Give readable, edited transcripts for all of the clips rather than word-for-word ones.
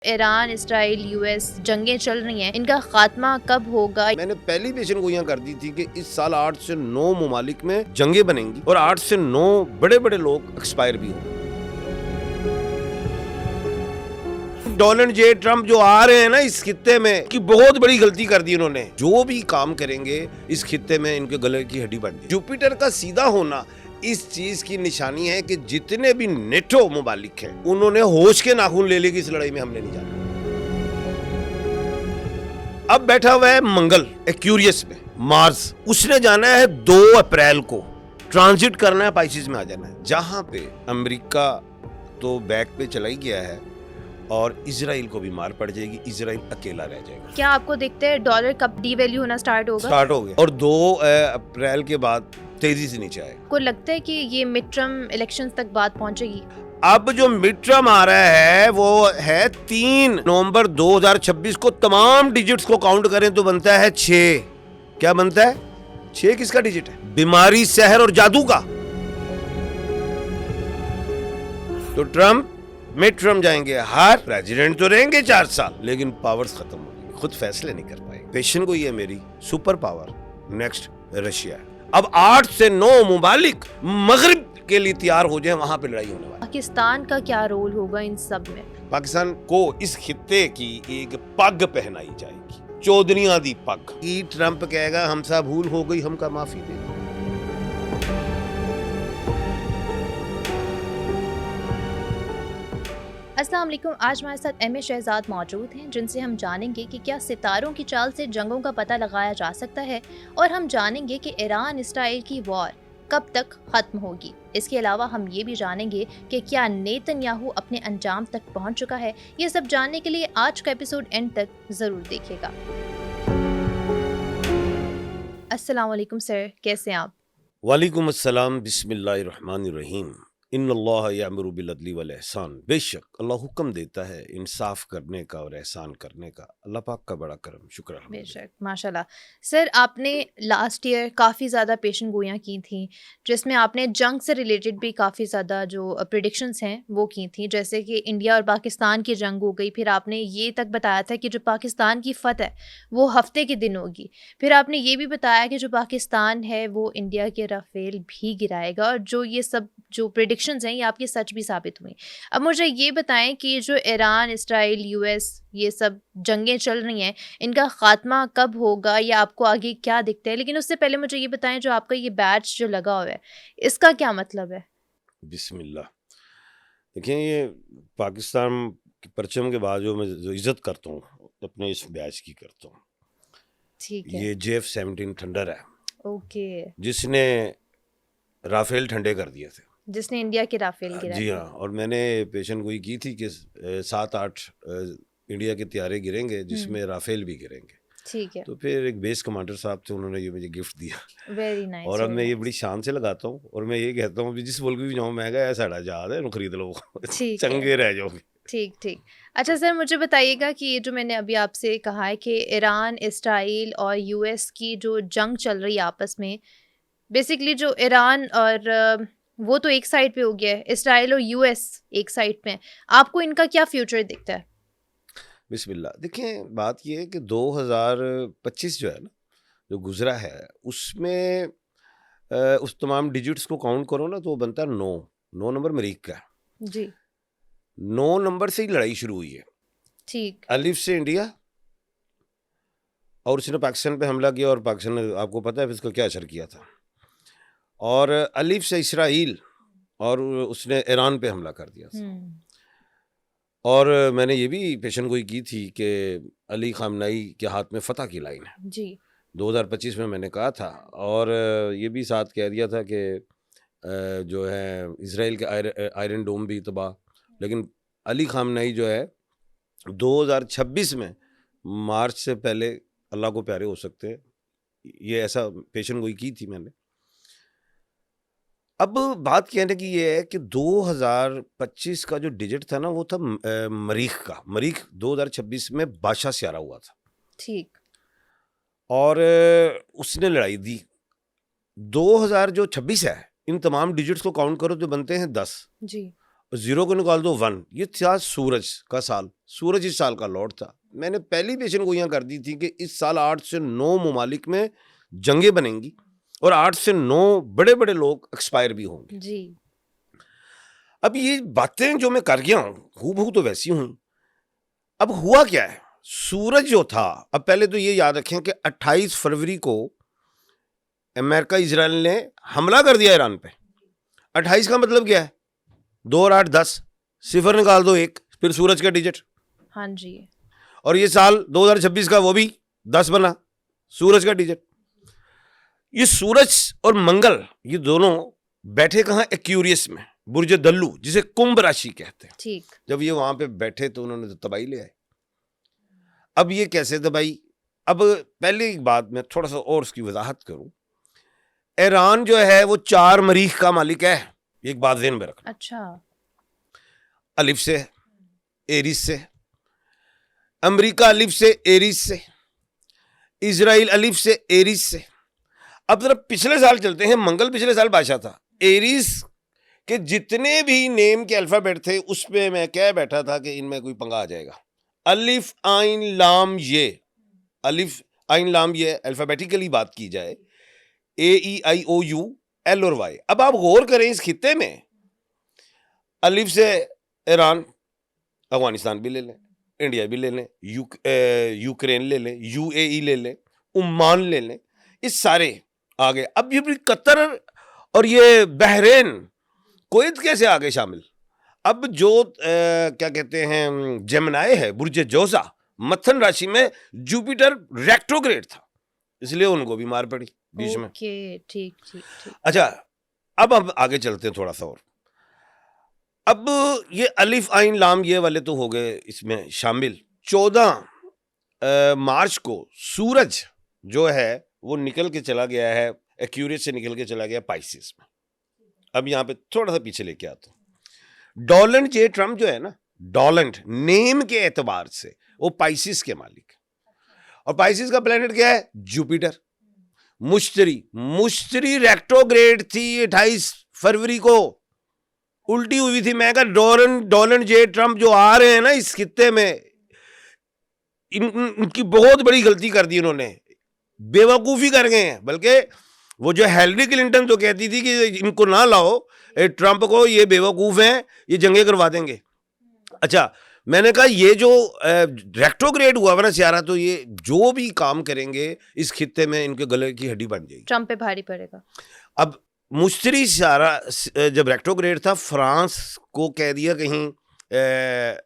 Iran, Israel, US जंगें चल रही हैं, इनका खात्मा कब होगा? मैंने पहली पेशन गोइयां कर दी थी कि इस साल 8 से 9 ममालिक में जंगें बनेंगी और 8 से 9 बड़े बड़े लोग एक्सपायर भी होंगे। डोनाल्ड जे ट्रम्प जो आ रहे हैं ना इस खित्ते में, की बहुत बड़ी गलती कर दी उन्होंने। जो भी काम करेंगे इस खित्ते में इनके गले की हड्डी बढ़ दी। जुपिटर का सीधा होना इस चीज की निशानी है कि जितने भी नेटो ममालिक हैं उन्होंने होश के नाखून ले लिए कि इस लड़ाई में हमने नहीं जाना। अब बैठा हुआ है मंगल एक्यूरियस में, मार्स उसने जाना है 2 अप्रैल को, ट्रांजिट करना है, पाइसिस में आ जाना है, जहां पे अमेरिका तो बैक पे चला ही गया है और इजराइल को भी मार पड़ जाएगी, इजराइल अकेला रह जाएगा। क्या आपको दिखता है डॉलर कब डीवैल्यू होना स्टार्ट होगा? स्टार्ट हो गया और 2 अप्रैल के बाद तेजी से नीचे आएगा। को लगता है कि ये मिड टर्म इलेक्शंस तक बात पहुंचेगी? अब जो मिड टर्म आ रहा है वो है 3 नवंबर 2026 को। तमाम डिजिट्स को काउंट करें तो बनता है 6। क्या बनता है? 6 किसका डिजिट है? बीमारी, सहर और जादू का। तो ट्रम्प मिड टर्म जाएंगे, हार, प्रेसिडेंट तो रहेंगे 4 साल, लेकिन पावर्स खत्म हो गई, खुद फैसले नहीं कर पाएंगे। पेशन को ये मेरी सुपर पावर नेक्स्ट रशिया है। अब 8 से 9 ममालिक मगरिब के लिए तैयार हो जाए, वहां पे लड़ाई होने वाली। पाकिस्तान का क्या रोल होगा इन सब में? पाकिस्तान को इस खित्ते की एक पग पहनाई जाएगी, चौधरियां दी पग। ई ट्रंप कहेगा हमसा भूल हो गई, हमका माफी दे दो। अस्सलाम वालेकुम। आज हमारे साथ एम ए शहजाद मौजूद हैं, जिनसे हम जानेंगे कि क्या सितारों की चाल से जंगों का पता लगाया जा सकता है, और हम जानेंगे कि ईरान इसराइल की वॉर कब तक खत्म होगी। इसके अलावा हम ये भी जानेंगे कि क्या नेतन्याहू अपने अंजाम तक पहुंच चुका है। ये सब जानने के लिए आज का एपिसोड एंड तक जरूर देखिएगा। अस्सलाम वालेकुम सर, कैसे हैं आप? वालेकुम अस्सलाम, बिस्मिल्लाहिर रहमानिर रहीम। इन्नल्लाह यअमुरु बिल अदली वल एहसान। बेशक अल्लाह हुक्म देता है इंसाफ करने का और एहसान करने का। अल्लाह पाक का बड़ा करम, शुक्र है। बेशक, माशाल्लाह। सर, आपने लास्ट ईयर काफ़ी ज़्यादा पेशन गोइयाँ की थी, जिसमें आपने जंग से रिलेटेड भी काफ़ी ज़्यादा जो प्रेडिक्शंस हैं वो की थी, जैसे कि इंडिया और पाकिस्तान की जंग हो गई। फिर आपने ये तक बताया था कि जो पाकिस्तान की फ़तह है वो हफ्ते के दिन होगी। फिर आपने ये भी बताया कि जो पाकिस्तान है वो इंडिया के राफेल भी गिराएगा, और जो ये सब जो प्रेडिक्शंस हैं ये आपकी सच भी साबित हुई। अब मुझे ये बताएं कि जो ईरान, इसराइल, यूएस ये सब जंगें चल रही हैं, इनका खात्मा कब होगा या आपको आगे क्या दिखता है? लेकिन उससे पहले मुझे ये बताएं, जो आपका ये बैच जो लगा हुआ है इसका क्या मतलब है? बिस्मिल्लाह। देखिए, ये पाकिस्तान के परचम के बाद जो मैं जो इज्जत करता हूँ अपने इस बैच की करता हूँ, ठीक है। ये JF-17 थंडर है, ओके। जिसने राफेल ठंडे कर दिए थे। जिसने इंडिया के राफेल गिराए जी थे। हाँ, और मैंने पेशन गोई की थी कि 7-8 इंडिया के त्यारे गिरेंगे, जिसमें राफेल भी गिरेंगे। ठीक है। तो फिर एक बेस कमांडर साहब थे, उन्होंने ये मुझे गिफ्ट दिया। Very nice. और अब मैं ये बड़ी शान से लगाता हूँ और मैं ये कहता हूँ जिस मुल्क भी जाऊँ, मैं कहा साड़ा जहाज है, खरीद लो, ठीक है। चंगे रह जाओगे। ठीक ठीक। अच्छा सर, मुझे बताइएगा कि ये जो मैंने अभी आपसे कहा है कि ईरान, इसराइल और यूएस की जो जंग चल रही है आपस में, बेसिकली जो ईरान और वो तो एक साइड पे हो गया है, इसराइल और यूएस एक साइड पे है। आपको इनका क्या फ्यूचर दिखता है? बिस्मिल्लाह। देखिए, बात ये है कि 2025 जो है ना, जो गुजरा है, उसमें उस तमाम डिजिट्स को काउंट करो ना तो वो बनता है 9 नंबर मरीख का। जी। 9 नंबर से ही लड़ाई शुरू हुई है। ठीक। अलिफ से इंडिया, और उसने पाकिस्तान पे हमला किया, और पाकिस्तान ने, आपको पता है फिर इसका क्या असर किया था। और अलिफ से इसराइल, और उसने ईरान पे हमला कर दिया था। और मैंने ये भी पेशन गोई की थी कि अली खामनाई के हाथ में फतह की लाइन है। जी। 2025 में मैंने कहा था, और ये भी साथ कह दिया था कि जो है इसराइल के आयरन डोम भी तबाह, लेकिन अली खामनाई जो है 2026 में मार्च से पहले अल्लाह को प्यारे हो सकते हैं। ये ऐसा पेशन गोई की थी मैंने। अब बात कहने की ये है कि 2025 का जो डिजिट था ना, वो था मरीख का। मरीख 2026 में बादशाह स्यारा हुआ था। ठीक। और उसने लड़ाई दी। 2000 जो 26 है, इन तमाम डिजिट्स को काउंट करो तो बनते हैं 10। जी। जीरो को निकाल दो 1, ये था सूरज का साल। सूरज इस साल का लॉर्ड था। मैंने पहली पेशन गोइयां कर दी थी कि इस साल 8 से 9 ममालिक में जंगें बनेंगी और 8 से 9 बड़े बड़े लोग एक्सपायर भी होंगे जी। अब ये बातें जो मैं कर गया हूँ हूबहू तो वैसी हुई। अब हुआ क्या है, सूरज जो था, अब पहले तो ये याद रखें कि 28 फरवरी को अमेरिका इजराइल ने हमला कर दिया ईरान पे। 28 का मतलब क्या है, 2 और 8 10, सिफर निकाल दो 1, फिर सूरज का डिजिट। हाँ जी। और ये साल 2026 का वो भी 10 बना, सूरज का डिजिट। ये सूरज और मंगल ये दोनों बैठे कहाँ, एक्यूरियस में, बुर्ज दल्लू जिसे कुंभ राशि कहते हैं। ठीक। जब ये वहां पे बैठे तो उन्होंने तो तबाही ले आए। अब ये कैसे तबाही, अब पहले एक बात मैं थोड़ा सा और उसकी वजाहत करूं। ईरान जो है वो 4 मरीख का मालिक है, एक बात ज़हन में रखना। अच्छा। अलिफ से, एरिस से, अमेरिका अलिफ से, एरिस से, इजराइल अलिफ से, एरिस से। अब जरा पिछले साल चलते हैं। मंगल पिछले साल बादशाह था। एरिस के जितने भी नेम के अल्फाबेट थे उस पे मैं कह बैठा था कि इनमें कोई पंगा आ जाएगा। अलिफ आइन लाम ये, अलिफ आइन लाम ये अल्फाबेटिकली बात की जाए, AEIOU L और Y। अब आप गौर करें इस खित्ते में अलिफ से ईरान, अफगानिस्तान भी ले लें, इंडिया भी ले लें, यूक्रेन ले लें, UAE ले लें, ओमान ले लें, इस सारे आ गए। अब ये भी कतर और ये बहरेन, कुवैत कैसे आ गए शामिल। अब जो क्या कहते हैं जेमिनाई है, बुर्ज जोजा, मथन राशि में जुपिटर रेट्रोग्रेड था, इसलिए उनको भी मार पड़ी बीच में। ओके, ठीक ठीक ठीक। अच्छा, अब हम आगे चलते हैं थोड़ा सा और। अब ये अलिफ आइन लाम ये वाले तो हो गए इसमें शामिल। 14 मार्च को सूरज जो है वो निकल के चला गया है, एक्यूरियस से निकल के चला गया पाइसिस में। अब यहाँ पे थोड़ा सा पीछे लेके आता हूँ। डोनाल्ड जे ट्रम्प जो है ना, डोनाल्ड नेम के एतबार से वो पाइसिस के मालिक, और पाइसिस का प्लेनेट क्या है, जुपिटर। मुश्तरी रेट्रोग्रेड थी 28 फरवरी को, उल्टी हुई थी। मैं कहा डोनाल्ड जे ट्रम्प जो आ रहे हैं ना इस खित्ते में, इनकी बहुत बड़ी गलती कर दी इन्होंने, बेवकूफ़ी कर गए हैं। बल्कि वो जो हिलरी क्लिंटन तो कहती थी कि इनको ना लाओ ट्रम्प को, ये बेवकूफ़ हैं, ये जंगें करवा देंगे। अच्छा, मैंने कहा ये जो रेट्रोग्रेड हुआ ना सियारा, तो ये जो भी काम करेंगे इस खित्ते में इनके गले की हड्डी बन जाएगी, ट्रम्प पे भारी पड़ेगा। अब मुश्तरी सियारा जब रेट्रोग्रेड था, फ्रांस को कह दिया कहीं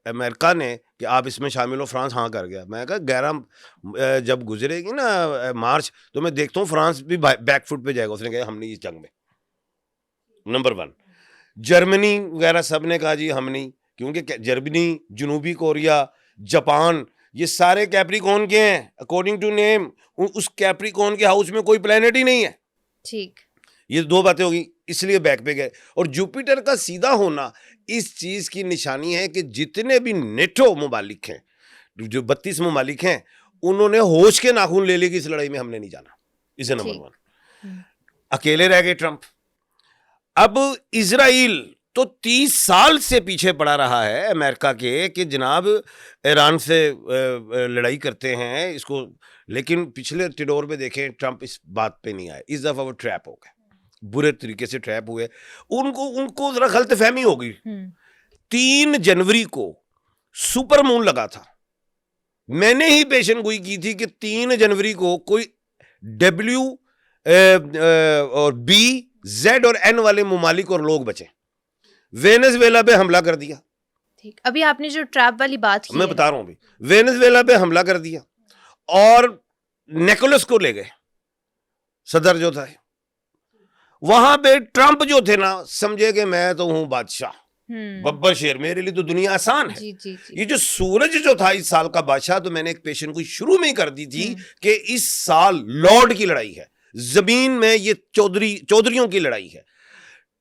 अमेरिका ने कि आप इसमें शामिल हो, फ्रांस हाँ कर गया। मैं कहा 11 जब गुजरेगी ना मार्च, तो मैं देखता हूँ फ्रांस भी बैकफुट पे जाएगा। उसने कहा हम नहीं इस जंग में, नंबर 1। जर्मनी वगैरह सब ने कहा जी हम नहीं, क्योंकि जर्मनी, जनूबी कोरिया, जापान, ये सारे कैप्रिकॉर्न के हैं अकॉर्डिंग टू नेम। उस कैप्रिकॉर्न के हाउस में कोई प्लेनेट ही नहीं है। ठीक। ये 2 बातें होगी, इसलिए बैक पे गए। और जुपिटर का सीधा होना इस चीज की निशानी है कि जितने भी नेटो ममालिक हैं, जो 32 ममालिक हैं, उन्होंने होश के नाखून ले लिए कि इस लड़ाई में हमने नहीं जाना। इसे नंबर 1। अकेले रह गए ट्रंप। अब इजराइल तो 30 साल से पीछे पड़ा रहा है अमेरिका के कि जनाब ईरान से लड़ाई करते हैं इसको, लेकिन पिछले टिडोर पे देखें ट्रंप इस बात पे नहीं आए। इस दफा वो ट्रैप हो गए, बुरे तरीके से ट्रैप हुए। उनको जरा गलतफहमी हो गई। 3 जनवरी को सुपर मून लगा था। मैंने ही पेशन गोई की थी कि 3 जनवरी को कोई W और B, Z और N वाले ममालिक और लोग बचे। वेनेजुएला पे हमला कर दिया। ठीक, अभी आपने जो ट्रैप वाली बात की मैं बता रहा हूं अभी, वेनेजुएला पे हमला कर दिया और निकोलस को ले गए, सदर जो था। वहां पे ट्रंप जो थे ना, समझे कि मैं तो हूं बादशाह, बब्बर शेर, मेरे लिए तो दुनिया आसान है। जी, जी, जी। ये जो सूरज जो था इस साल का बादशाह, तो मैंने एक पेशन को शुरू में ही कर दी थी कि इस साल लॉर्ड की लड़ाई है, जमीन में ये चौधरियों की लड़ाई है।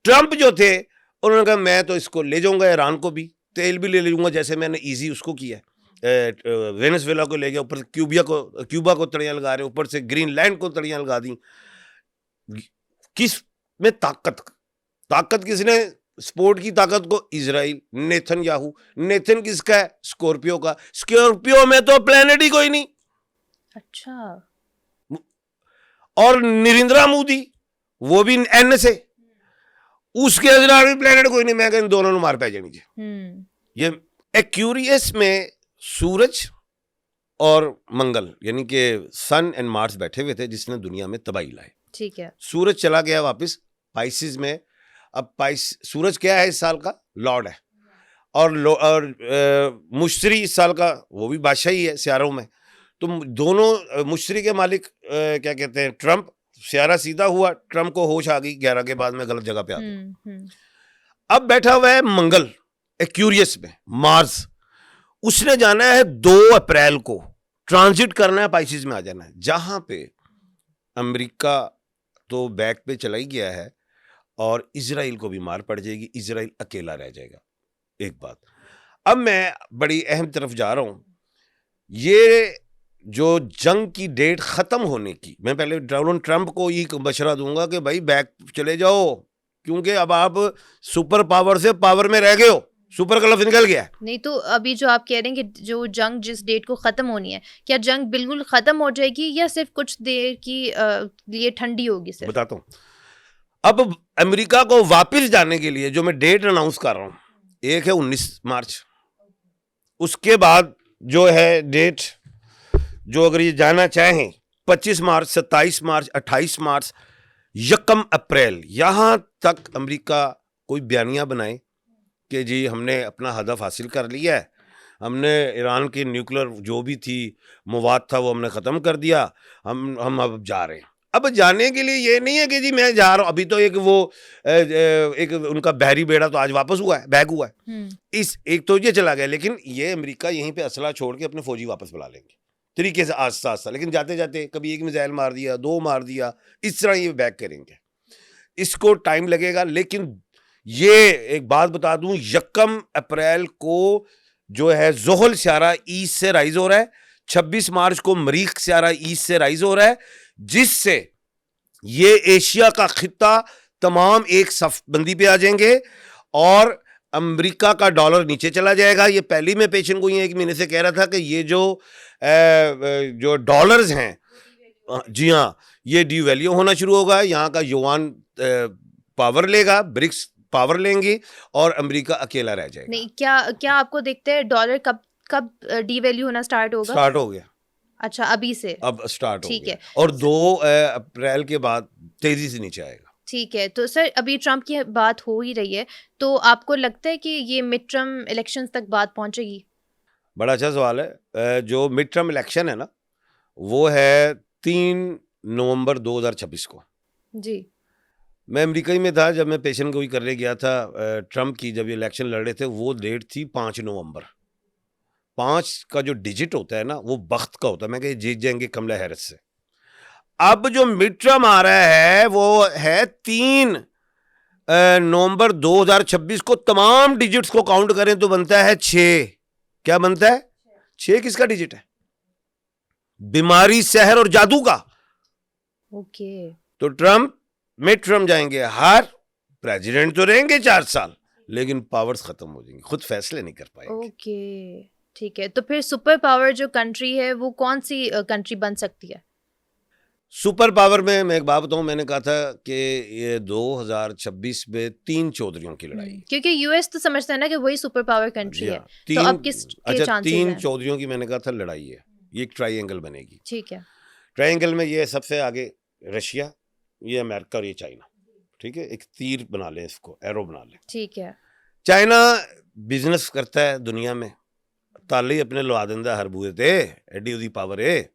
ट्रंप जो थे उन्होंने कहा मैं तो इसको ले जाऊंगा, ईरान को भी, तेल भी ले लूंगा, जैसे मैंने इजी उसको किया, वेनेजुएला को ले गया, ऊपर से क्यूबा को तड़ियां लगा रहे, ऊपर से ग्रीनलैंड को तड़ियां लगा दी। किस में ताकत किसने स्पोर्ट की ताकत को इजराइल, नेथन किसका है? स्कॉर्पियो का। स्कॉर्पियो में तो प्लेनेट ही कोई नहीं। अच्छा। और नरेंद्र मोदी वो भी एन से, उसके अंदर भी प्लेनेट कोई नहीं। मैं कहूं दोनों ने मार पै जानी चाहिए। ये एक्यूरियस में सूरज और मंगल यानी कि सन एंड मार्स बैठे हुए थे जिसने दुनिया में तबाही लाई। ठीक है। सूरज चला गया वापस पाइसिस में। अब सूरज क्या है इस साल का? लॉर्ड है। और मुश्तरी इस साल का वो भी बादशाह ही है सियारों में। तो दोनों मुश्तरी के मालिक क्या कहते हैं? ट्रम्प। सियारा सीधा हुआ, ट्रम्प को होश आ गई 11 के बाद में गलत जगह पे आ गया। अब बैठा हुआ है मंगल एक्यूरियस में, मार्स। उसने जाना है 2 अप्रैल को, ट्रांजिट करना है, पाइसिस में आ जाना है, जहां पे अमेरिका तो बैक पे चला ही गया है और इजराइल को भी मार पड़ जाएगी। इजराइल अकेला रह जाएगा। एक बात। अब मैं बड़ी अहम तरफ जा रहा हूं। ये जो जंग की डेट खत्म होने की, मैं पहले डोनाल्ड ट्रंप को ही मशवरा दूंगा कि भाई बैक चले जाओ, क्योंकि अब आप सुपर पावर से पावर में रह गए हो। सुपर का लफ्ज निकल गया। नहीं तो अभी जो आप कह रहे हैं कि जो जंग जिस डेट को खत्म होनी है, क्या जंग बिल्कुल खत्म हो जाएगी या सिर्फ कुछ देर की लिए ठंडी होगी? सिर्फ बताता हूं। अब अमेरिका को वापस जाने के लिए जो मैं डेट अनाउंस कर रहा हूं, एक है 19 मार्च। उसके बाद जो है डेट जो अगर ये जाना चाहें 25 मार्च, 27 मार्च, 28 मार्च, 1 अप्रैल, यहां तक अमेरिका कोई बयानिया बनाए कि जी हमने अपना हदफ हासिल कर लिया है, हमने ईरान की न्यूक्लियर जो भी थी मवाद था वो हमने ख़त्म कर दिया, हम अब जा रहे हैं। अब जाने के लिए ये नहीं है कि जी मैं जा रहा हूँ। अभी तो एक उनका बहरी बेड़ा तो आज वापस हुआ है, बैग हुआ है। इस एक तो ये चला गया, लेकिन ये अमेरिका यहीं पे असला छोड़ के अपने फौजी वापस बुला लेंगे तरीके से आस्ता आस्ता। लेकिन जाते जाते कभी एक मिसाइल मार दिया, 2 मार दिया, इस तरह ये बैक करेंगे। इसको टाइम लगेगा। लेकिन ये एक बात बता दूं, 1 अप्रैल को जो है ज़ोहल सियारा ईस्ट से राइज हो रहा है। 26 मार्च को मरीख सियारा ईस्ट से राइज हो रहा है, जिससे ये एशिया का खित्ता तमाम एक सफबंदी पे आ जाएंगे और अमेरिका का डॉलर नीचे चला जाएगा। ये पहली में पेशन गोई 1 महीने से कह रहा था कि ये जो डॉलर्स हैं, जी हाँ, ये डिवैल्यू होना शुरू होगा। यहाँ का युआन पावर लेगा, ब्रिक्स पावर लेंगी और अमेरिका अकेला रह जाएगा। नहीं, क्या आपको देखते हैं डॉलर कब डीवैल्यू होना स्टार्ट होगा? स्टार्ट हो गया। अच्छा, अभी से अब स्टार्ट हो गया। ठीक है। और 2 अप्रैल के बाद तेजी से नीचे आएगा। ठीक है। तो सर अभी ट्रम्प की बात हो ही रही है, तो आपको लगता है कि ये मिड टर्म इलेक्शंस तक बात पहुंचेगी? बड़ा अच्छा सवाल है। जो मिड टर्म इलेक्शन है ना, वो है 3 नवंबर 2026 को। जी। मैं अमेरिका ही में था जब मैं पेशन गोई करने गया था। ट्रम्प की जब ये इलेक्शन लड़ रहे थे, वो डेट थी 5 नवंबर। 5 का जो डिजिट होता है ना, वो बख्त का होता है। मैं कहा जीत जाएंगे कमला हैरिस से। अब जो मिड टर्म आ रहा है वो है 3 नवंबर 2026 को। तमाम डिजिट्स को काउंट करें तो बनता है 6। क्या बनता है? 6 किसका डिजिट है? बीमारी, सहर और जादू का। ओके। तो ट्रम्प मिड टर्म जाएंगे, हर प्रेसिडेंट तो रहेंगे 4 साल, लेकिन पावर्स खत्म हो जाएंगे, खुद फैसले नहीं कर पाएंगे। ओके, ठीक है। तो फिर सुपर पावर जो कंट्री है वो कौन सी कंट्री बन सकती है? सुपर पावर में मैं एक बात बताऊं, मैंने कहा था कि ये 2026 में 3 चौधरियों की लड़ाई। क्योंकि यूएस तो समझता है ना कि वही सुपर पावर कंट्री है, तो अब किसके चांसेस हैं? 3 चौधरियों की मैंने कहा था लड़ाई है। ये एक ट्रायंगल बनेगी। ठीक है। ट्रायंगल में ये सबसे आगे रशिया, ये अमेरिका और ये चाइना। ठीक है, एक तीर बना लें, इसको एरो बना लें। ठीक है। चाइना बिजनेस करता है दुनिया में, ताले अपने लवा देंदा हर बूए ते, एडी उदी पावर है।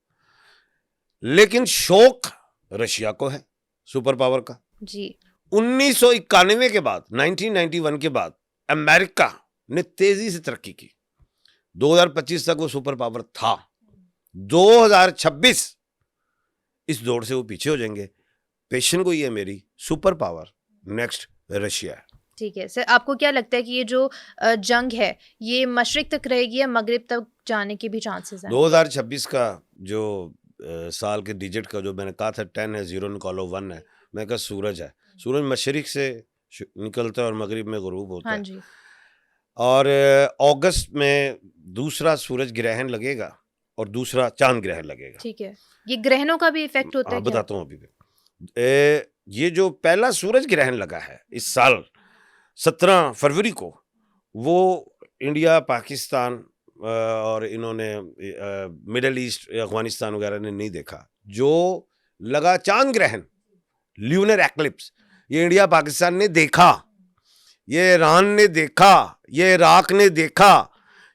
लेकिन शौक रशिया को है सुपर पावर का। जी। 1991 के बाद, 1991 के बाद अमेरिका ने तेजी से तरक्की की। 2025 तक वो सुपर पावर था। 2026 इस दौड़ से वो पीछे हो जाएंगे। पेशन को ये मेरी सुपर पावर नेक्स्ट रशिया है। ठीक है सर, आपको क्या लगता है कि ये जो जंग है ये मशरिक तक रहेगी या मगरिब तक जाने के भी चांसेस हैं? 2026 का जो साल के डिजिट का जो मैंने कहा था 10 है, 0 निकालो 1 है, मैं कहा सूरज है। सूरज मशरिक से निकलता है और मगरिब में गुरूब होता हाँ है। जी। और अगस्त में दूसरा सूरज ग्रहण लगेगा और दूसरा चांद ग्रहण लगेगा। ठीक है। ये ग्रहणों का भी इफ़ेक्ट होता है हाँ, क्या? बताता हूँ अभी भी। ये जो पहला सूरज ग्रहण लगा है इस साल 17 फरवरी को, वो इंडिया, पाकिस्तान और इन्होंने मिडल ईस्ट, अफ़गानिस्तान वगैरह ने नहीं देखा। जो लगा चांद ग्रहण, ल्यूनर एक्लिप्स, ये इंडिया, पाकिस्तान ने देखा, ये ईरान ने देखा, ये इराक ने देखा,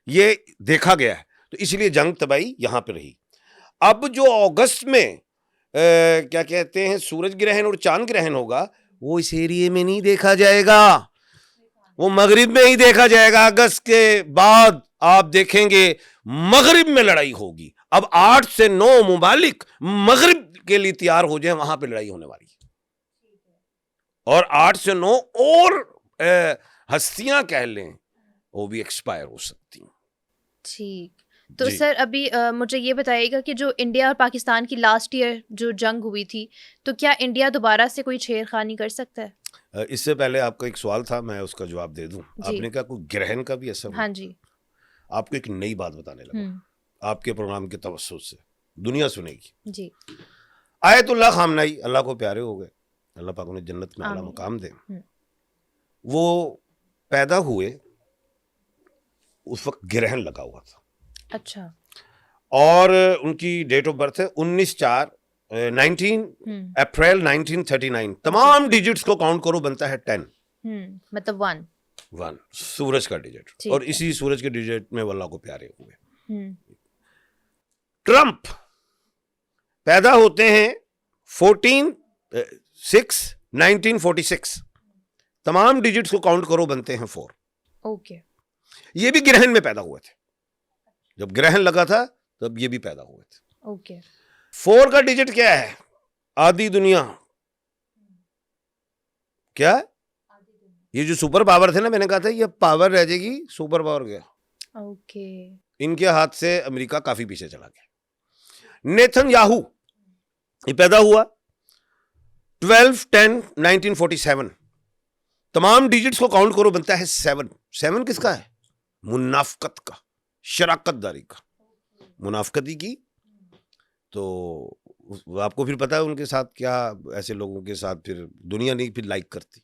ये देखा गया है। तो इसलिए जंग तबाही यहाँ पे रही। अब जो अगस्त में क्या कहते हैं सूरज ग्रहण और चांद ग्रहण होगा, वो इस एरिए में नहीं देखा जाएगा, वो मगरिब में ही देखा जाएगा। अगस्त के बाद आप देखेंगे मगरिब में लड़ाई होगी। अब 8 से 9 मुमालिक मगरिब के लिए तैयार हो जाए, वहां पे लड़ाई होने वाली है। और 8 से 9 और हस्तियां कह लें, वो भी एक्सपायर हो सकती हैं। ठीक। तो जी। सर अभी मुझे ये बताइएगा कि जो इंडिया और पाकिस्तान की लास्ट ईयर जो जंग हुई थी, तो क्या इंडिया दोबारा से कोई छेड़खानी कर सकता है? इससे पहले आपका एक सवाल था, मैं उसका जवाब दे दूं। जी। आपने कहा कोई ग्रहण का भी असर हाँ हुआ। जी। आपको एक नई बात बताने लगा, हुँ। आपके प्रोग्राम के तवज्जुह से दुनिया सुनेगी। जी। आयतुल्लाह खामनाई अल्लाह को प्यारे हो गए, अल्लाह पाक उन्हें जन्नत में आला आमीन। मुकाम दे। हुँ। वो पैदा हुए, उस वक्त ग्रहण लगा हुआ था, अच्छा। और उनकी डेट ऑफ बर्थ है 19 हुँ। अप्रैल 1939। तमाम डिजिट्स को काउंट करो, बनता है 10, मतलब 1। 1 सूरज का डिजिट, ठीक और है। इसी सूरज के डिजिट में वो अल्लाह को प्यारे हुए। हुँ। ट्रंप पैदा होते हैं 14/6/1946। तमाम डिजिट्स को काउंट करो, बनते हैं 4। ओके। ये भी ग्रहण में पैदा हुए थे, जब ग्रहण लगा था तब ये भी पैदा हुए थे। ओके। 4 का डिजिट क्या है? आधी दुनिया। क्या? ये जो सुपर पावर थे ना, मैंने कहा था ये पावर रह जाएगी, सुपर पावर गया। ओके। इनके हाथ से अमेरिका काफी पीछे चला गया। नेतन्याहू ये पैदा हुआ 12/10/1947। तमाम डिजिट्स को काउंट करो, बनता है 7। 7 किसका है? मुनाफकत का, शराकतदारी का, मुनाफकती की। तो आपको फिर पता है उनके साथ क्या, ऐसे लोगों के साथ फिर दुनिया नहीं फिर लाइक करती।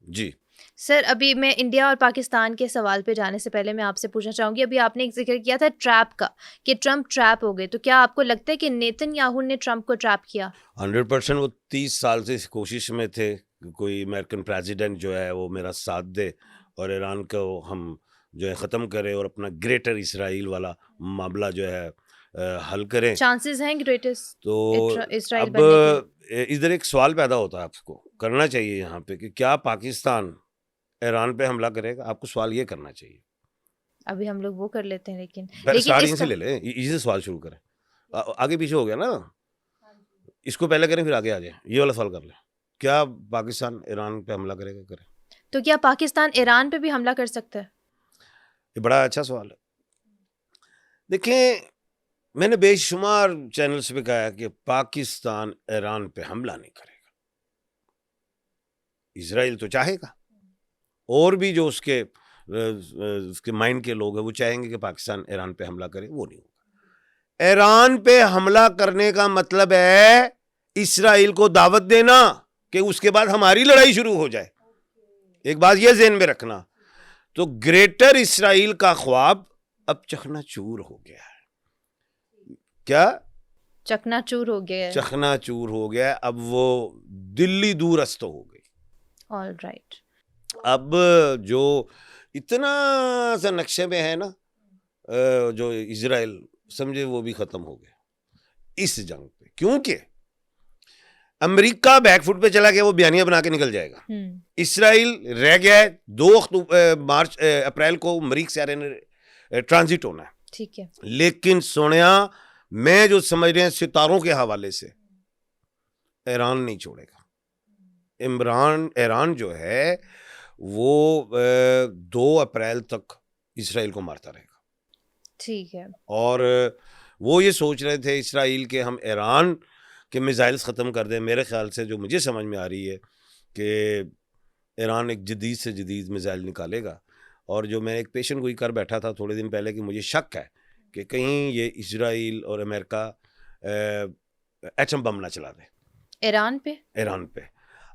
जी। सर अभी मैं इंडिया और पाकिस्तान के सवाल पे जाने से पहले मैं आपसे पूछना चाहूँगी, अभी आपने एक ज़िक्र किया था ट्रैप का, कि ट्रंप ट्रैप हो गए, तो क्या आपको लगता है कि नेतन्याहू ने ट्रंप को ट्रैप किया? 100% वो 30 साल से इस कोशिश में थे कि कोई अमेरिकन प्रेसिडेंट जो है वो मेरा साथ दे और ईरान को हम जो है ख़त्म करें और अपना ग्रेटर इसराइल वाला मामला जो है हल करें। चांसेस हैं ग्रेटेस्ट तो इसराइल अब बनने के? इधर एक सवाल पैदा होता है, आपको करना चाहिए यहाँ पे, कि क्या पाकिस्तान ईरान पे हमला करेगा? आपको सवाल ये करना चाहिए। अभी हम लोग वो कर लेते हैं, लेकिन स्टार्टिंग से इसका ले लें, इसी से सवाल शुरू करें। आगे पीछे हो गया ना, इसको पहले करें फिर आगे आ जाए। ये वाला सवाल कर लें, क्या पाकिस्तान ईरान पे हमला करेगा? करे। तो क्या पाकिस्तान ईरान पे भी हमला कर सकता है? ये बड़ा अच्छा सवाल है। देखिए, मैंने बेशुमार चैनल्स पे कहा है कि पाकिस्तान ईरान पे हमला नहीं करेगा। इजराइल तो चाहेगा, और भी जो उसके माइंड के लोग हैं वो चाहेंगे कि पाकिस्तान ईरान पे हमला करे, वो नहीं होगा। ईरान पे हमला करने का मतलब है इस्राइल को दावत देना कि उसके बाद हमारी लड़ाई शुरू हो जाए। एक बात ये ज़हन में रखना। तो ग्रेटर इस्राइल का ख्वाब अब चकनाचूर हो गया है। क्या? चकनाचूर हो गया है। चकनाचूर हो गया। अब वो दिल्ली दूरस्त हो गई। All right. अब जो इतना सा नक्शे में है ना, जो इजराइल, समझे वो भी खत्म हो गया इस जंग पे, क्योंकि अमेरिका बैकफुट पे चला गया, वो बयानिया बना के निकल जाएगा। इजराइल रह गया है 2 अप्रैल को मरीख से ट्रांजिट होना है। ठीक है। लेकिन सोनिया, मैं जो समझ रहे हैं सितारों के हवाले से, ईरान नहीं छोड़ेगा। ईरान जो है वो 2 अप्रैल तक इसराइल को मारता रहेगा। ठीक है। और वो ये सोच रहे थे इसराइल के हम ईरान के मिसाइल्स ख़त्म कर दें। मेरे ख्याल से जो मुझे समझ में आ रही है कि ईरान एक जदीद से जदीद मिसाइल निकालेगा। और जो मैं एक पेशेंट गोई कर बैठा था थोड़े दिन पहले कि मुझे शक है कि कहीं ये इजराइल और अमेरिका एटम बम ना चला दे ईरान पे? ईरान पे।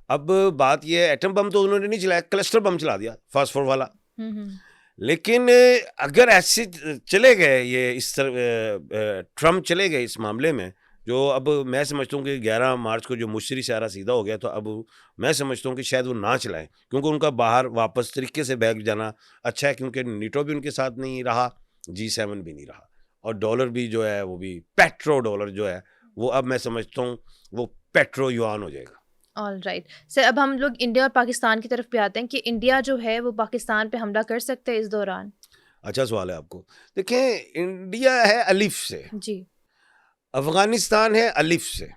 अब बात ये है, एटम बम तो उन्होंने नहीं चलाया, क्लस्टर बम चला दिया, फास्फोर वाला। हम्म। लेकिन अगर ऐसे चले गए ये इस तरह ट्रम्प चले गए इस मामले में, जो अब मैं समझता हूँ कि 11 मार्च को जो मुशरी सारा सीधा हो गया, तो अब मैं समझता हूँ कि शायद वो ना चलाएं, क्योंकि उनका बाहर वापस तरीके से बैग जाना अच्छा है, क्योंकि नीटो भी उनके साथ नहीं रहा, G7 भी नहीं रहा, और डॉलर भी जो है वो भी पेट्रो डॉलर जो है वो अब मैं समझता हूँ वो पेट्रो युआन हो जाएगा। ऑल राइट सर, अब हम लोग इंडिया और पाकिस्तान की तरफ भी आते हैं कि इंडिया जो है वो पाकिस्तान पे हमला कर सकता है इस दौरान। अच्छा सवाल है आपको। देखें, इंडिया है अलिफ से, जी। अफगानिस्तान है अलिफ से,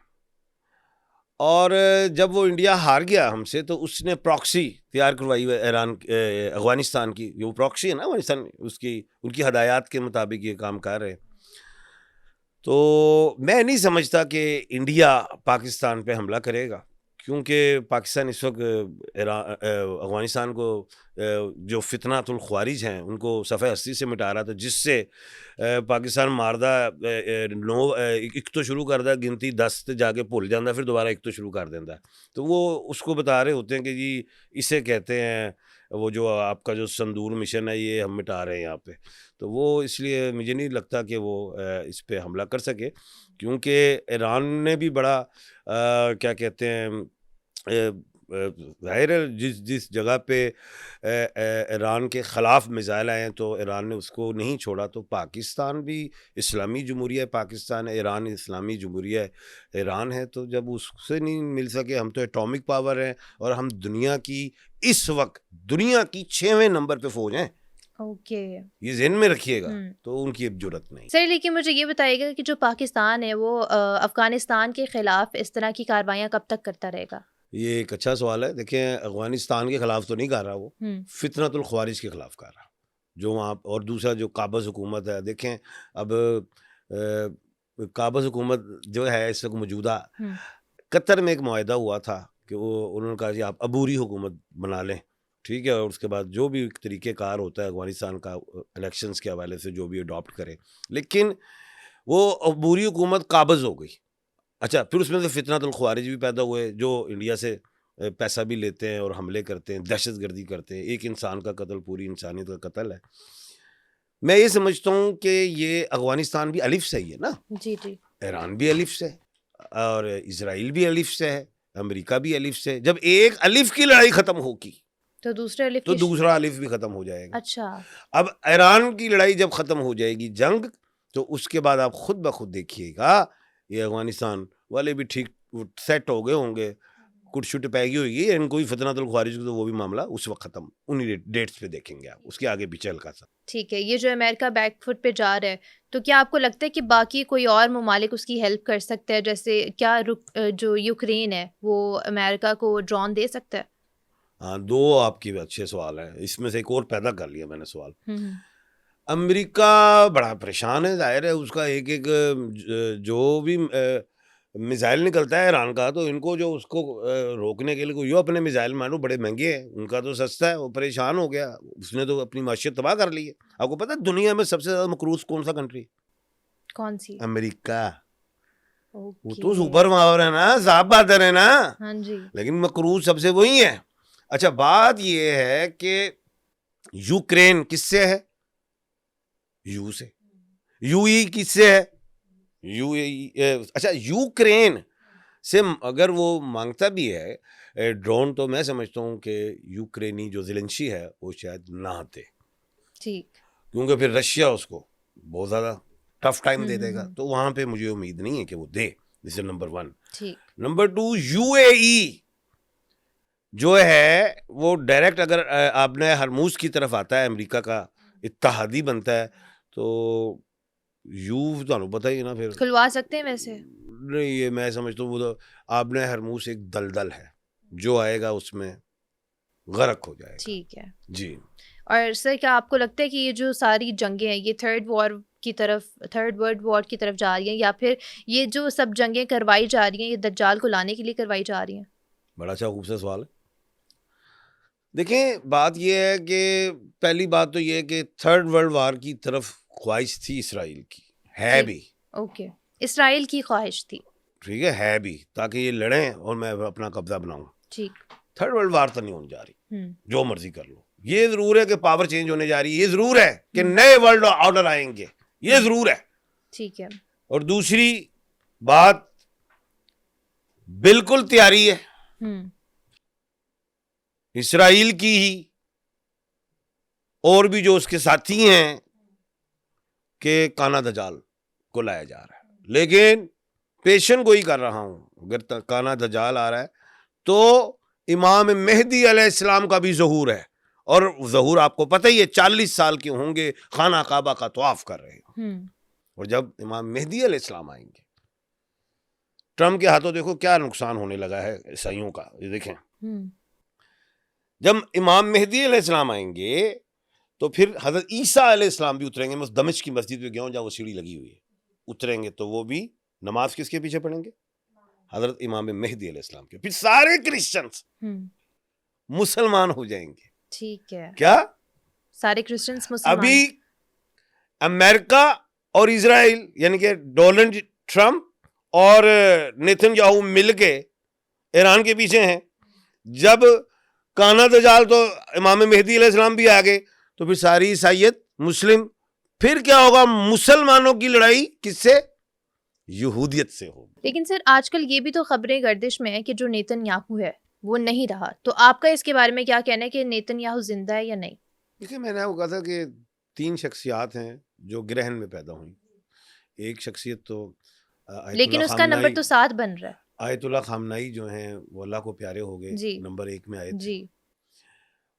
और जब वो इंडिया हार गया हमसे तो उसने प्रॉक्सी तैयार करवाई हुई ईरान अफगानिस्तान की, वो प्रॉक्सी है ना अफगानिस्तान, उसकी उनकी हदायत के मुताबिक ये काम कर रहे हैं। तो मैं नहीं समझता कि इंडिया पाकिस्तान पे हमला करेगा, क्योंकि पाकिस्तान इस वक्त अफगानिस्तान को जो फितनातुल ख्वारिज हैं उनको सफ़े हस्ती से मिटा रहा था, जिससे पाकिस्तान मारदा एक तो शुरू करता गिनती 10 ते जाके भुल जाता, फिर दोबारा एक तो शुरू कर देता। तो वो उसको बता रहे होते हैं कि जी इसे कहते हैं वो जो आपका जो संदूर मिशन है ये हम मिटा रहे हैं यहाँ पे। तो वो इसलिए मुझे नहीं लगता कि वो इस पे हमला कर सके, क्योंकि ईरान ने भी बड़ा क्या कहते हैं ज़ाहिर है जिस जिस जगह पे ईरान के ख़िलाफ़ मिसाइल आए हैं तो ईरान ने उसको नहीं छोड़ा। तो पाकिस्तान भी इस्लामी जमहूरिया है, पाकिस्तान है, ईरान इस्लामी जमहूरिया है, ईरान है, तो जब उससे नहीं मिल सके, हम तो एटॉमिक पावर हैं और हम दुनिया की इस वक्त दुनिया की 6वें नंबर पे फ़ौज हैं। ओके। ये ज़हन में रखिएगा। तो उनकी अब ज़रूरत नहीं। सर लेकिन मुझे ये बताइएगा कि जो पाकिस्तान है वो अफगानिस्तान के खिलाफ इस तरह की कार्रवाइयाँ कब तक करता रहेगा? ये एक अच्छा सवाल है। देखें, अफगानिस्तान के ख़िलाफ़ तो नहीं कर रहा वो, फितनतुल ख़वारिज के ख़िलाफ़ कर रहा जो वहाँ। और दूसरा जो काबज़ हुकूमत है, देखें अब काबज़ हुकूमत जो है इस वक्त मौजूदा, कतर में एक मुआहदा हुआ था कि वो उन्होंने कहा जी आप अबूरी हुकूमत बना लें, ठीक है, और उसके बाद जो भी तरीक़ेकार होता है अफगानिस्तान का इलेक्शंस के हवाले से जो भी अडॉप्ट करें, लेकिन वो अबूरी हुकूमत काबज़ हो गई। अच्छा, फिर उसमें से फितनातुल ख्वारिज भी पैदा हुए जो इंडिया से पैसा भी लेते हैं और हमले करते हैं, दहशतगर्दी करते हैं। एक इंसान का कत्ल पूरी इंसानियत का कत्ल है। मैं ये समझता हूँ कि ये अफगानिस्तान भी अलिफ से ही है ना। जी जी। ईरान भी अलिफ से है और इजराइल भी अलिफ से है, अमेरिका भी अलिफ से है। जब एक अलिफ की लड़ाई खत्म होगी तो दूसरे अलिफ तो की दूसरा अलिफ भी खत्म हो जाएगा। अच्छा। अब ईरान की लड़ाई जब खत्म हो जाएगी जंग, तो उसके बाद आप खुद ब खुद देखिएगा ये अफगानिस्तान वाले भी ठीक सेट हो गए होंगे, कुट-शुट पैगी होगी, इनको भी फितनातुल ख्वारिज को तो वो भी मामला उस वक्त खत्म, उन्हीं डेट्स पे देखेंगे आप, उसके आगे पीछे हल्का सा। ठीक है, ये जो अमेरिका बैकफुट पे जा रहा है, तो क्या आपको लगता है कि बाकी कोई और ममालिक उसकी हेल्प कर सकता है? जैसे क्या जो यूक्रेन है वो अमेरिका को ड्रोन दे सकता है? हाँ, 2 आपके अच्छे सवाल हैं, इसमें से एक और पैदा कर लिया मैंने सवाल। अमेरिका बड़ा परेशान है, ज़ाहिर है उसका एक-एक जो भी मिसाइल निकलता है ईरान का, तो इनको जो उसको रोकने के लिए यो अपने मिसाइल मानो बड़े महंगे हैं, उनका तो सस्ता है, वो परेशान हो गया, उसने तो अपनी माशियत तबाह कर ली है। आपको पता है दुनिया में सबसे ज़्यादा मकरूज़ कौन-सा कंट्री? कौन सी? अमेरिका। वो तो ओके। सुपर पावर है ना, साफ बात है ना, हाँ जी। लेकिन मकरूज़ सबसे वही है। अच्छा, बात ये है कि यूक्रेन किससे है? यू से। यूई किससे है? यूएई। अच्छा, यूक्रेन से अगर वो मांगता भी है ड्रोन, तो मैं समझता हूँ कि यूक्रेनी जो ज़ेलेंस्की है वो शायद ना दे, ठीक। क्योंकि फिर रशिया उसको बहुत ज़्यादा टफ टाइम दे देगा, तो वहाँ पे मुझे उम्मीद नहीं है कि वो दे। This is number 1। ठीक। नंबर 2, यूएई जो है वो डायरेक्ट अगर आपने हरमूज की तरफ आता है, अमेरिका का इत्तेहादी बनता है, तो यू तो पता ही है ना, फिर खुलवा सकते हैं वैसे? नहीं, ये मैं समझता हूँ वो तो आपने हरमूज एक दलदल है, जो आएगा उसमें गर्क हो जाएगा। ठीक है जी। और सर क्या आपको लगता है कि ये जो सारी जंगें हैं ये थर्ड वर्ल्ड वॉर की तरफ जा रही हैं, या फिर ये जो सब जंगें करवाई जा रही हैं ये दज्जाल को लाने के लिए करवाई जा रही हैं? बड़ा अच्छा खूबसूरत सवाल है। देखें, बात ये है कि पहली बात तो ये है कि थर्ड वर्ल्ड वार की तरफ ख्वाहिश थी इसराइल की, है ठीक। भी, ओके, इसराइल की ख्वाहिश थी। ठीक है भी, ताकि ये लड़ें और मैं अपना कब्जा बनाऊं। ठीक। थर्ड वर्ल्ड वार तो नहीं होने जा रही, हम्म। जो मर्जी कर लो। ये जरूर है कि पावर चेंज होने जा रही है, ये जरूर है कि हम्म। नए वर्ल्ड ऑर्डर आएंगे, ये जरूर है। ठीक है। और दूसरी बात, बिल्कुल तैयारी है हम्म। इसराइल की ही, और भी जो उसके साथी हैं, कि काना दजाल को लाया जा रहा है। लेकिन पेशन गोई कर रहा हूं, अगर काना दजाल आ रहा है तो इमाम मेहदी अलैहिस्सलाम का भी ज़हूर है, और ज़हूर आपको पता ही है, 40 साल के होंगे, खाना काबा का तवाफ कर रहे हैं। और जब इमाम मेहदी अलैहिस्सलाम आएंगे, ट्रम्प के हाथों देखो क्या नुकसान होने लगा है ईसाइयों का, ये देखें। जब इमाम मेहदी अलैहिस्सलाम आएंगे तो फिर हजरत ईसा अलैहिस्सलाम भी उतरेंगे। मैं दमिश्क की मस्जिद में गया हूं, जहां वो सीढ़ी लगी हुई है, उतरेंगे तो वो भी नमाज किसके पीछे पढ़ेंगे? हजरत इमाम मेहदी अलैहिस्सलाम के। फिर सारे क्रिश्चियंस मुसलमान हो जाएंगे। ठीक है। क्या सारे क्रिश्चियंस मुसलमान? अभी अमेरिका और इजराइल, यानी कि डोनाल्ड ट्रम्प और नेतन्याहू मिलके ईरान के पीछे हैं। जब काना दजाल तो इमाम मेहदी अलैहिस्सलाम भी आ गए, तो फिर सारी ईसाइयत मुस्लिम, फिर क्या होगा? मुसलमानों की लड़ाई किससे? यहूदियत से होगी। लेकिन सर आजकल ये भी तो खबरें गर्दिश में है कि जो नेतन्याहू है वो नहीं रहा, तो आपका इसके बारे में क्या कहना है कि नेतन्याहू जिंदा है या नहीं? देखिए, मैंने आपको कहा था कि 3 शख्सियात हैं जो ग्रहण में पैदा हुई। एक शख्सियत तो लेकिन आयतुल्लाह उसका नंबर खामनाई, तो 7 बन रहा है। आयतुल्लाह खामनाई जो हैं वो अल्लाह को प्यारे हो गए, जी। नंबर 1 में आए थे। जी।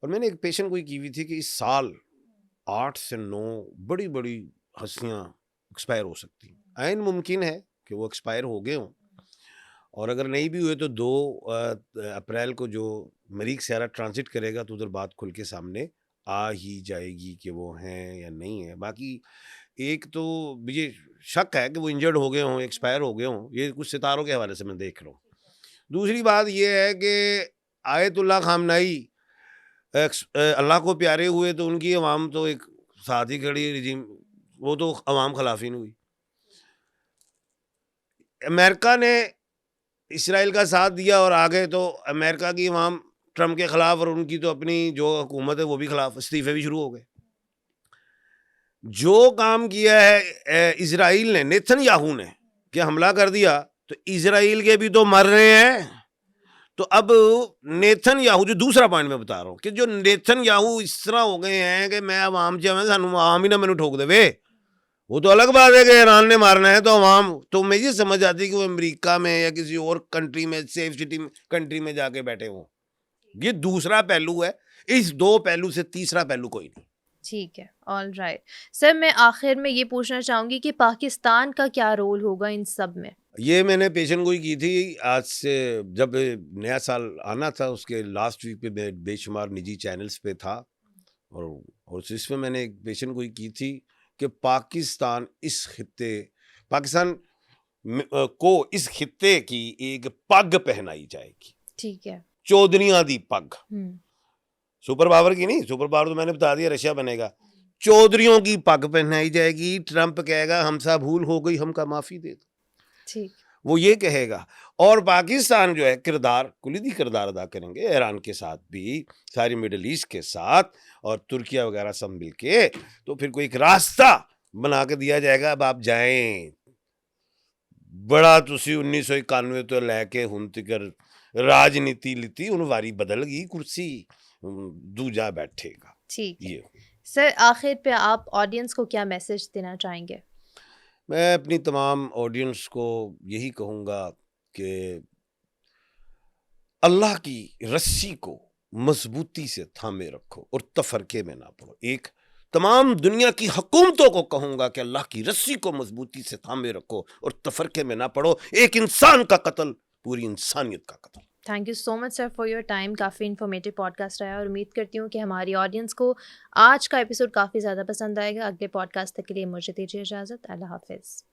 और मैंने एक पेशन गोई की हुई थी कि इस साल 8 से 9 बड़ी बड़ी हस्तियां एक्सपायर हो सकती हैं। आइन मुमकिन है कि वो एक्सपायर हो गए हों, और अगर नहीं भी हुए तो 2 अप्रैल को जो मरीख स्यारा ट्रांजिट करेगा तो उधर बात खुल के सामने आ ही जाएगी कि वो हैं या नहीं है। बाकी एक तो मुझे शक है कि वो इंजर्ड हो गए हों, एक्सपायर हो गए हों, ये कुछ सितारों के हवाले से मैं देख रहा हूँ। दूसरी बात ये है कि आयतुल्लाह खामनाई अल्लाह को प्यारे हुए तो उनकी अवाम तो एक साथ ही खड़ी रिजीम, वो तो अवाम खिलाफी नहीं हुई। अमेरिका ने इसराइल का साथ दिया और आ गए तो अमेरिका की अवाम ट्रम्प के खिलाफ, और उनकी तो अपनी जो हुकूमत है वो भी खिलाफ, इस्तीफे भी शुरू हो गए। जो काम किया है इसराइल ने, नेतन्याहू ने, कि हमला कर दिया, तो इसराइल के भी तो मर रहे हैं। तो अब नेतन्याहू, जो दूसरा पॉइंट मैं बता रहा हूँ कि जो नेतन्याहू इस तरह हो गए हैं कि मैं अवाम चाहे सानू आवाम ही ना मैनू ठोक देवे, वो तो अलग बात है कि ईरान ने मारना है तो अवाम, तो मैं ये समझ आती कि वो अमेरिका में या किसी और कंट्री में, सेफ सिटी कंट्री में जाके बैठे हों। ये दूसरा पहलू है, इस 2 पहलू से तीसरा पहलू कोई नहीं। ठीक है, ऑल राइट। सर मैं आखिर में ये पूछना चाहूँगी कि पाकिस्तान का क्या रोल होगा इन सब में? ये मैंने पेशन गोई की थी आज से, जब नया साल आना था उसके लास्ट वीक पे मैं बेशुमार निजी चैनल्स पे था, और इसमें मैंने एक पेशन गोई की थी कि पाकिस्तान को इस खित्ते की एक पग पहनाई जाएगी। ठीक है। चौधरियां दी पग, सुपर पावर की नहीं, सुपर पावर तो मैंने बता दिया रशिया बनेगा। चौधरियों की पग पहनाई जाएगी। ट्रंप कहेगा हमसा भूल हो गई, हमका माफी दे दो। ठीक। वो ये कहेगा। और पाकिस्तान जो है किरदार, कुलीदी किरदार अदा करेंगे ईरान के साथ भी, सारी मिडल ईस्ट के साथ, और तुर्किया वगैरह सब मिलके, तो फिर कोई एक रास्ता बना के दिया जाएगा। अब आप जाएं, बड़ा तुसी 1991 तो लैके हुण तिकर राजनीति लीती, हुण वारी बदल गई, कुर्सी दूजा बैठेगा। ठीक है। ये सर आखिर पे आप ऑडियंस को क्या मैसेज देना चाहेंगे? मैं अपनी तमाम ऑडियंस को यही कहूँगा कि अल्लाह की रस्सी को मजबूती से थामे रखो और तफरके में ना पड़ो। एक तमाम दुनिया की हुकूमतों को कहूँगा कि अल्लाह की रस्सी को मजबूती से थामे रखो और तफरके में ना पड़ो। एक इंसान का कत्ल पूरी इंसानियत का कत्ल। Thank you so much sir for your time. काफ़ी इन्फॉर्मेटिव पॉडकास्ट रहा और उम्मीद करती हूँ कि हमारी ऑडियंस को आज का एपिसोड काफ़ी ज़्यादा पसंद आएगा। अगले पॉडकास्ट तक के लिए मुझे दीजिए इजाज़त। अल्लाह हाफिज़।